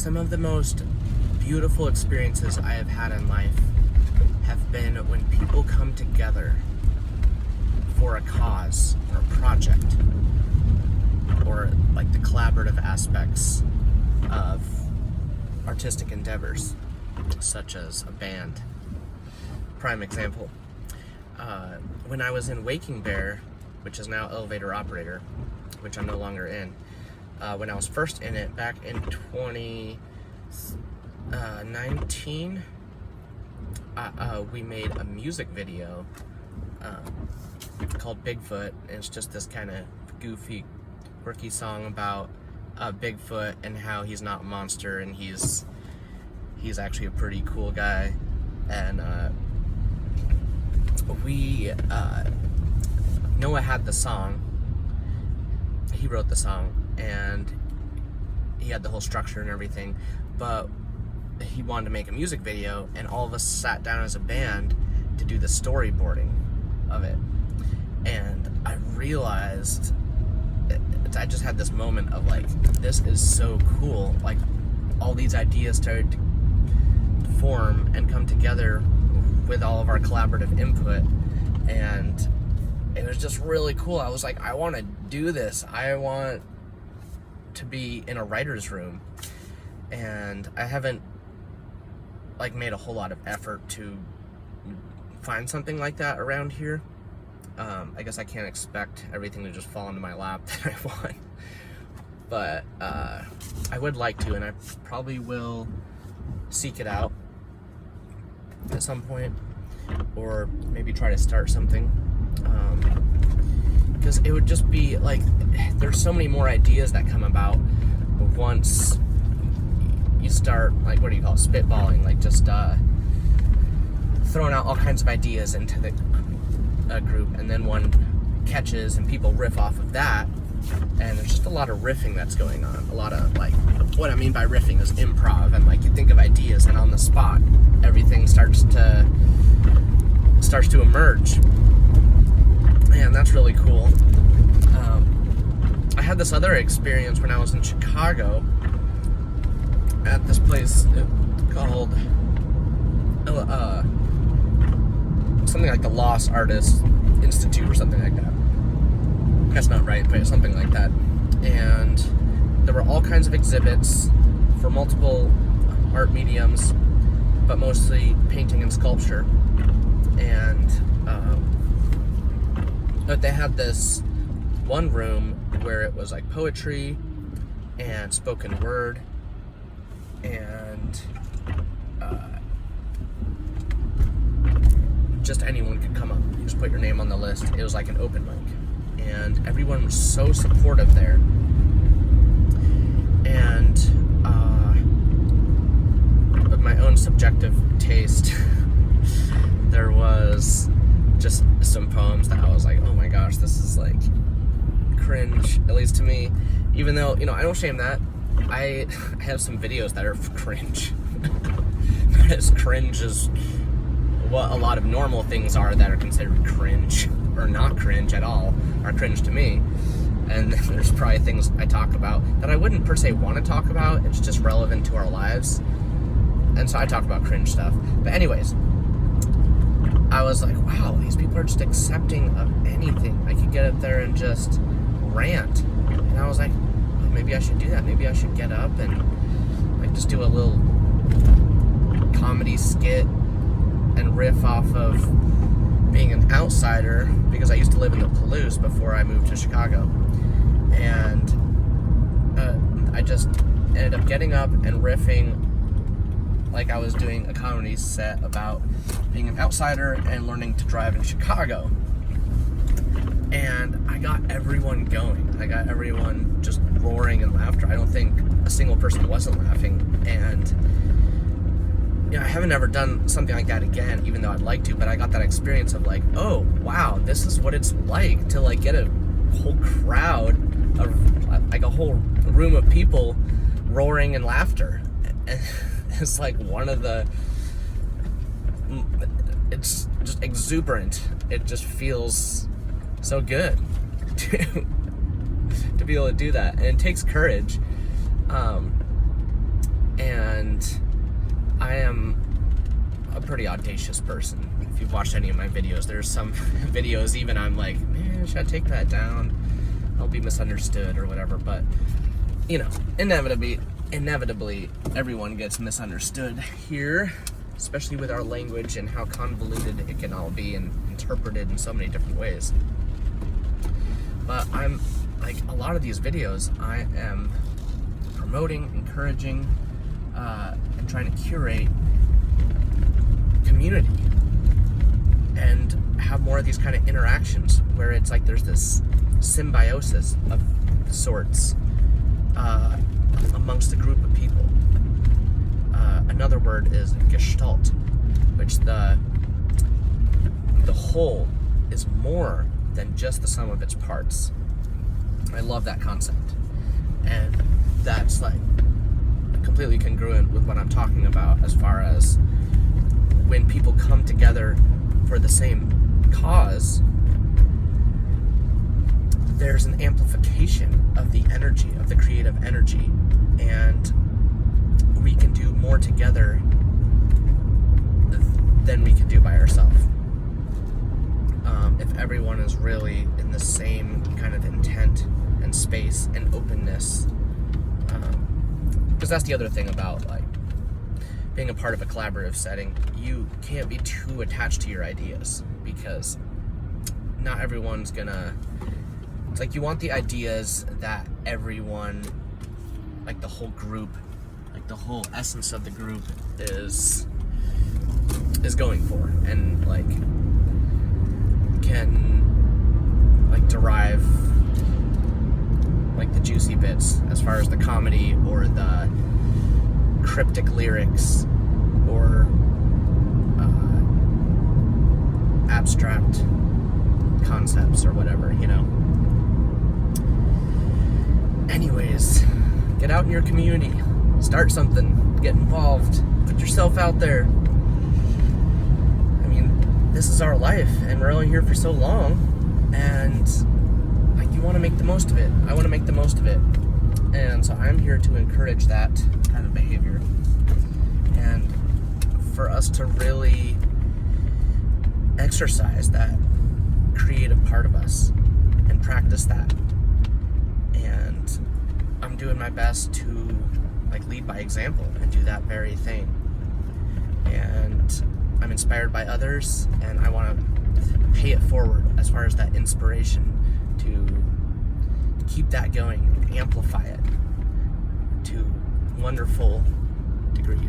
Some of the most beautiful experiences I have had in life have been when people come together for a cause or a project, or like the collaborative aspects of artistic endeavors, such as a band. Prime example, when I was in Waking Bear, which is now Elevator Operator, which I'm no longer in, when I was first in it back in 2019, we made a music video called Bigfoot. It's just this kind of goofy, quirky song about Bigfoot and how he's not a monster and he's actually a pretty cool guy. And Noah had the song. He wrote the song and he had the whole structure and everything, but he wanted to make a music video, and all of us sat down as a band to do the storyboarding of it. And I realized, I just had this moment of like, this is so cool. Like, all these ideas started to form and come together with all of our collaborative input, and it was just really cool. I was like, I want to do this. I want to be in a writer's room. And I haven't like made a whole lot of effort to find something like that around here. I guess I can't expect everything to just fall into my lap that I want. But I would like to, and I probably will seek it out at some point, or maybe try to start something. Because it would just be like, there's so many more ideas that come about once you start, like, what do you call it, spitballing, like just throwing out all kinds of ideas into the group, and then one catches and people riff off of that, and there's just a lot of riffing that's going on. A lot of, like, what I mean by riffing is improv, and like you think of ideas and on the spot everything starts to emerge, and that's really cool. I had this other experience when I was in Chicago at this place called something like the Lost Artists Institute or something like that. That's not right, but something like that. And there were all kinds of exhibits for multiple art mediums, but mostly painting and sculpture. And but they had this one room where it was like poetry and spoken word, and just anyone could come up. You just put your name on the list. It was like an open mic, and everyone was so supportive there. And of my own subjective taste, there was just some poems that I was like, oh my gosh, this is like cringe, at least to me. Even though, I don't shame that. I have some videos that are cringe. Not as cringe as what a lot of normal things are that are considered cringe, or not cringe at all, are cringe to me. And there's probably things I talk about that I wouldn't per se want to talk about. It's just relevant to our lives. And so I talk about cringe stuff. But anyways, I was like, wow, these people are just accepting of anything. I could get up there and just rant. And I was like, oh, maybe I should do that. Maybe I should get up and like just do a little comedy skit and riff off of being an outsider, because I used to live in the Palouse before I moved to Chicago. And I just ended up getting up and riffing like I was doing a comedy set about being an outsider and learning to drive in Chicago. And I got everyone going. I got everyone just roaring in laughter. I don't think a single person wasn't laughing. And I haven't ever done something like that again, even though I'd like to, but I got that experience of like, oh, wow, this is what it's like to like get a whole crowd of like a whole room of people roaring in laughter. And it's like one of the, it's just exuberant. It just feels so good to be able to do that. And it takes courage. And And I am a pretty audacious person. If you've watched any of my videos, there's some videos even I'm like, man, should I take that down? I'll be misunderstood or whatever. But, you know, inevitably, everyone gets misunderstood here, especially with our language and how convoluted it can all be and interpreted in so many different ways. But I'm, like, a lot of these videos, I am promoting, encouraging, and trying to curate community and have more of these kind of interactions where it's like there's this symbiosis of sorts amongst a group of people. Another word is Gestalt, which the whole is more than just the sum of its parts. I love that concept, and that's like completely congruent with what I'm talking about as far as when people come together for the same cause, there's an amplification of the energy, of the creative energy, and we can do more together than we can do by ourselves. If everyone is really in the same kind of intent and space and openness, because that's the other thing about like being a part of a collaborative setting, you can't be too attached to your ideas because not everyone's gonna, it's like you want the ideas that everyone, like the whole group, like the whole essence of the group is going for, and like can like derive like the juicy bits as far as the comedy or the cryptic lyrics or abstract concepts or whatever, you know. Anyways, get out in your community, start something, get involved, put yourself out there. I mean, this is our life and we're only here for so long, and like you want to make the most of it. I want to make the most of it. And so I'm here to encourage that kind of behavior and for us to really exercise that creative part of us and practice that. And I'm doing my best to like lead by example and do that very thing. And I'm inspired by others, and I want to pay it forward as far as that inspiration to keep that going, amplify it to wonderful